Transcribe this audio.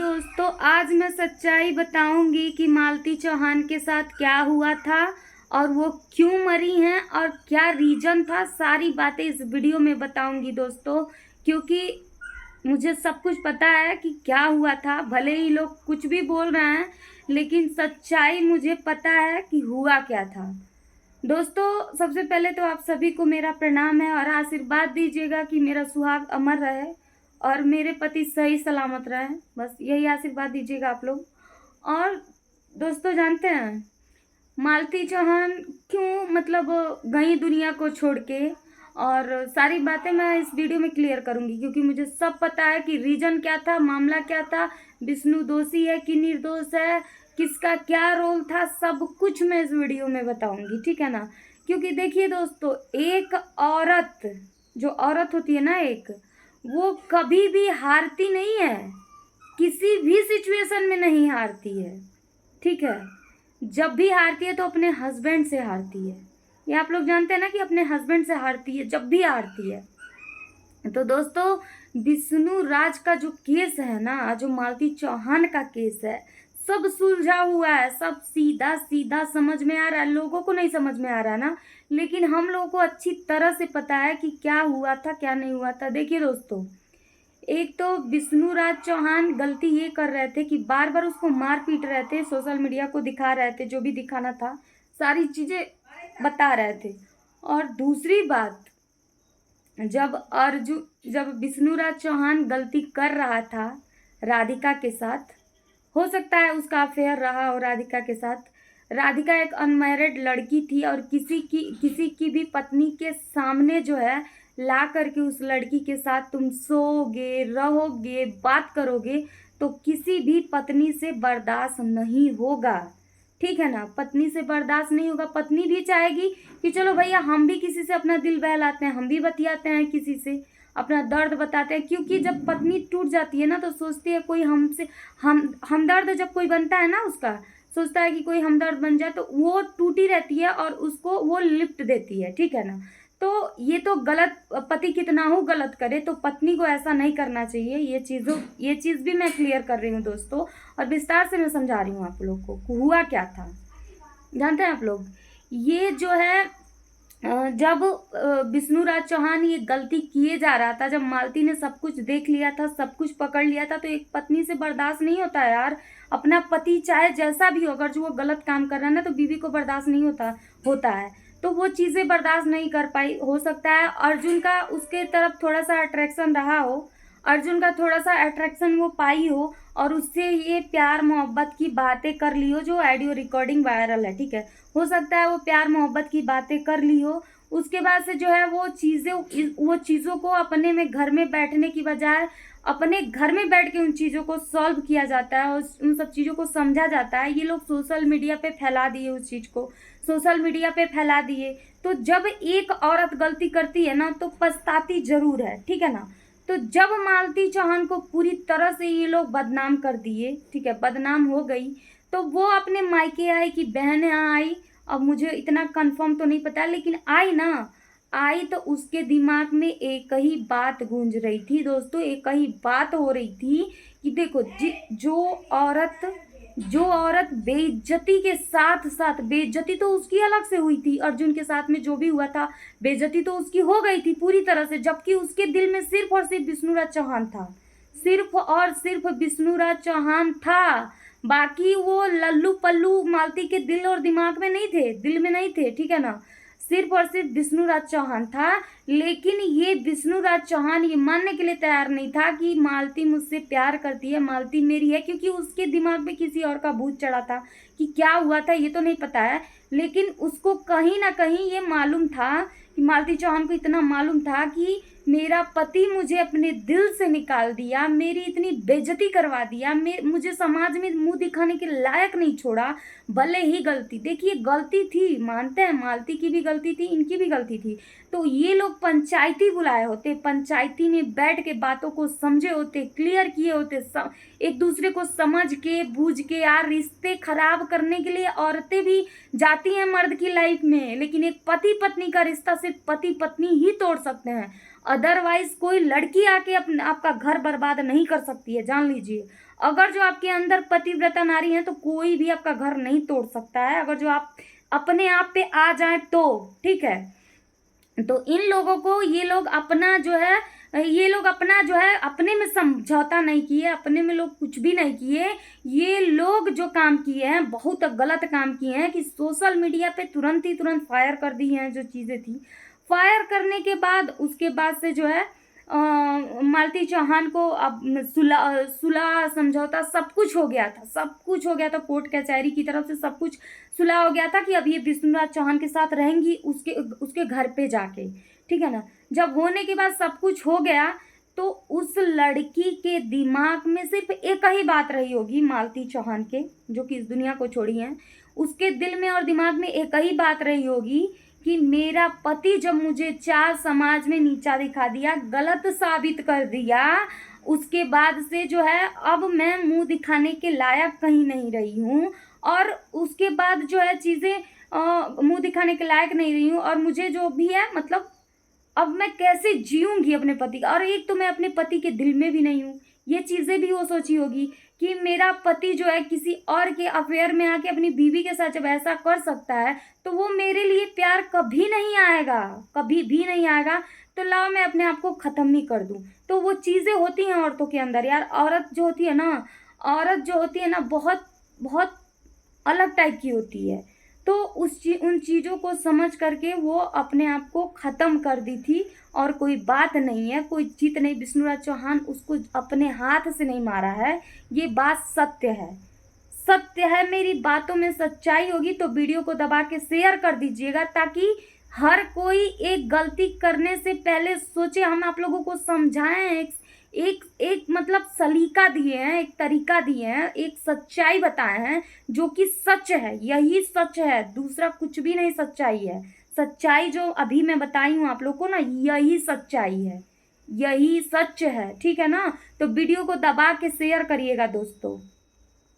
दोस्तों, आज मैं सच्चाई बताऊंगी कि मालती चौहान के साथ क्या हुआ था और वो क्यों मरी हैं और क्या रीजन था। सारी बातें इस वीडियो में बताऊंगी दोस्तों, क्योंकि मुझे सब कुछ पता है कि क्या हुआ था। भले ही लोग कुछ भी बोल रहे हैं, लेकिन सच्चाई मुझे पता है कि हुआ क्या था। दोस्तों, सबसे पहले तो आप सभी को मेरा प्रणाम है और आशीर्वाद दीजिएगा कि मेरा सुहाग अमर रहे और मेरे पति सही सलामत रहे। बस यही आशीर्वाद दीजिएगा आप लोग। और दोस्तों, जानते हैं मालती चौहान क्यों गई दुनिया को छोड़ के, और सारी बातें मैं इस वीडियो में क्लियर करूंगी, क्योंकि मुझे सब पता है कि रीजन क्या था, मामला क्या था, विष्णु दोषी है कि निर्दोष है, किसका क्या रोल था, सब कुछ मैं इस वीडियो में बताऊंगी। ठीक है ना। क्योंकि देखिए दोस्तों, एक औरत, जो औरत होती है ना, एक वो कभी भी हारती नहीं है, किसी भी सिचुएशन में नहीं हारती है। ठीक है। जब भी हारती है तो अपने हस्बैंड से हारती है। ये आप लोग जानते हैं ना कि अपने हस्बैंड से हारती है, जब भी हारती है। तो दोस्तों, विष्णु राज का जो केस है ना, जो मालती चौहान का केस है, सब सुलझा हुआ है, सब सीधा सीधा समझ में आ रहा है। लोगों को नहीं समझ में आ रहा ना, लेकिन हम लोगों को अच्छी तरह से पता है कि क्या हुआ था क्या नहीं हुआ था। देखिए दोस्तों, एक तो विष्णु राज चौहान गलती ये कर रहे थे कि बार बार उसको मार पीट रहे थे, सोशल मीडिया को दिखा रहे थे, जो भी दिखाना था सारी चीजें बता रहे थे। और दूसरी बात, जब विष्णुराज चौहान गलती कर रहा था राधिका के साथ, हो सकता है उसका अफेयर रहा हो राधिका के साथ। राधिका एक अनमैरिड लड़की थी और किसी की भी पत्नी के सामने जो है ला करके उस लड़की के साथ तुम सोओगे, रहोगे, बात करोगे, तो किसी भी पत्नी से बर्दाश्त नहीं होगा। ठीक है ना। पत्नी से बर्दाश्त नहीं होगा। पत्नी भी चाहेगी कि चलो भैया, हम भी किसी से अपना दिल बहलाते हैं, हम भी बतियाते हैं, किसी से अपना दर्द बताते हैं। क्योंकि जब पत्नी टूट जाती है ना, तो सोचती है कोई हमसे हमदर्द जब कोई बनता है ना, उसका सोचता है कि कोई हमदर्द बन जाए, तो वो टूटी रहती है और उसको वो लिफ्ट देती है। ठीक है ना। तो ये तो गलत, पति कितना हो गलत करे तो पत्नी को ऐसा नहीं करना चाहिए। ये चीज़ भी मैं क्लियर कर रही हूँ दोस्तों, और विस्तार से मैं समझा रही हूँ आप लोग को हुआ क्या था। जानते हैं आप लोग, ये जो है जब विष्णु राज चौहान ये गलती किए जा रहा था, जब मालती ने सब कुछ देख लिया था, सब कुछ पकड़ लिया था, तो एक पत्नी से बर्दाश्त नहीं होता है यार। अपना पति चाहे जैसा भी हो, अगर जो वो गलत काम कर रहा है ना, तो बीवी को बर्दाश्त नहीं होता है। तो वो चीज़ें बर्दाश्त नहीं कर पाई। हो सकता है अर्जुन का उसके तरफ थोड़ा सा अट्रैक्शन रहा हो, अर्जुन का थोड़ा सा अट्रैक्शन वो पाई हो, और उससे ये प्यार मोहब्बत की बातें कर ली हो, जो ऑडियो रिकॉर्डिंग वायरल है। ठीक है। हो सकता है वो प्यार मोहब्बत की बातें कर ली हो। उसके बाद से जो है वो चीज़ों को अपने में घर में बैठने की बजाय अपने घर में बैठ के उन चीज़ों को सॉल्व किया जाता है और उन सब चीज़ों को समझा जाता है। ये लोग सोशल मीडिया पे फैला दिए, उस चीज़ को सोशल मीडिया पे फैला दिए। तो जब एक औरत गलती करती है ना, तो पछताती जरूर है। ठीक है ना। तो जब मालती चौहान को पूरी तरह से ये लोग बदनाम कर दिए, ठीक है, बदनाम हो गई, तो वो अपने मायके आई कि बहन यहाँ आई। अब मुझे इतना कंफर्म तो नहीं पता, लेकिन आई ना, आई तो उसके दिमाग में एक ही बात गूंज रही थी दोस्तों, एक ही बात हो रही थी कि देखो, जो औरत बेइज्जती के साथ साथ, बेइज्जती तो उसकी अलग से हुई थी, अर्जुन के साथ में जो भी हुआ था बेइज्जती तो उसकी हो गई थी पूरी तरह से, जबकि उसके दिल में सिर्फ और सिर्फ विष्णुराज चौहान था, सिर्फ और सिर्फ विष्णुराज चौहान था। बाकी वो लल्लू पल्लू मालती के दिल और दिमाग में नहीं थे, दिल में नहीं थे। ठीक है ना। सिर्फ और सिर्फ विष्णुराज चौहान था। लेकिन ये विष्णुराज चौहान ये मानने के लिए तैयार नहीं था कि मालती मुझसे प्यार करती है, मालती मेरी है, क्योंकि उसके दिमाग में किसी और का भूत चढ़ा था। कि क्या हुआ था ये तो नहीं पता है, लेकिन उसको कहीं ना कहीं ये मालूम था कि मालती चौहान को इतना मालूम था कि मेरा पति मुझे अपने दिल से निकाल दिया, मेरी इतनी बेइज्जती करवा दिया, मुझे समाज में मुंह दिखाने के लायक नहीं छोड़ा। भले ही गलती, देखिए गलती थी, मानते हैं, मालती की भी गलती थी, इनकी भी गलती थी। तो ये लोग पंचायती बुलाए होते, पंचायती में बैठ के बातों को समझे होते, क्लियर किए होते, एक दूसरे को समझ के बूझ के। यार, रिश्ते खराब करने के लिए औरतें भी जाती हैं मर्द की लाइफ में, लेकिन एक पति पत्नी का रिश्ता सिर्फ पति पत्नी ही तोड़ सकते हैं। अदरवाइज कोई लड़की आके अपने आपका घर बर्बाद नहीं कर सकती है, जान लीजिए। अगर जो आपके अंदर पतिव्रता नारी है तो कोई भी आपका घर नहीं तोड़ सकता है, अगर जो आप अपने आप पे आ जाए तो, ठीक है। तो इन लोगों को, ये लोग अपना जो है अपने में समझौता नहीं किए, अपने में लोग कुछ भी नहीं किए। ये लोग जो काम किए हैं बहुत गलत काम किए हैं कि सोशल मीडिया पे तुरंत फायर कर दी हैं जो चीज़ें थी। फायर करने के बाद उसके बाद से जो है मालती चौहान को अब सुलह समझौता सब कुछ हो गया था, सब कुछ हो गया था, कोर्ट कचहरी की तरफ से सब कुछ सुलह हो गया था कि अब ये विष्णुराज चौहान के साथ रहेंगी उसके घर पे जाके, ठीक है ना। जब होने के बाद सब कुछ हो गया तो उस लड़की के दिमाग में सिर्फ एक ही बात रही होगी, मालती चौहान के, जो कि इस दुनिया को छोड़ी हैं, उसके दिल में और दिमाग में एक ही बात रही होगी कि मेरा पति जब मुझे चार समाज में नीचा दिखा दिया, गलत साबित कर दिया, उसके बाद से जो है अब मैं मुंह दिखाने के लायक कहीं नहीं रही हूँ, और उसके बाद जो है चीज़ें मुंह दिखाने के लायक नहीं रही हूँ, और मुझे जो भी है मतलब अब मैं कैसे जीऊंगी अपने पति का, और एक तो मैं अपने पति के दिल में भी नहीं हूँ। ये चीज़ें भी वो सोची होगी कि मेरा पति जो है किसी और के अफेयर में आके अपनी बीवी के साथ जब ऐसा कर सकता है तो वो मेरे लिए प्यार कभी नहीं आएगा, कभी भी नहीं आएगा। तो लाओ मैं अपने आप को ख़त्म ही कर दूँ। तो वो चीज़ें होती हैं औरतों के अंदर यार। औरत जो होती है ना बहुत बहुत अलग टाइप की होती है। तो उन चीज़ों को समझ करके वो अपने आप को ख़त्म कर दी थी, और कोई बात नहीं है, कोई जीत नहीं। विष्णुराज चौहान उसको अपने हाथ से नहीं मारा है, ये बात सत्य है, सत्य है। मेरी बातों में सच्चाई होगी तो वीडियो को दबा के शेयर कर दीजिएगा, ताकि हर कोई एक गलती करने से पहले सोचे। हम आप लोगों को समझाएं, एक मतलब सलीका दिए हैं, एक तरीका दिए हैं, एक सच्चाई बताए हैं जो कि सच है। यही सच है, दूसरा कुछ भी नहीं सच्चाई है। सच्चाई जो अभी मैं बताई हूँ आप लोग को ना, यही सच्चाई है, यही सच है, ठीक है ना। तो वीडियो को दबा के शेयर करिएगा दोस्तों।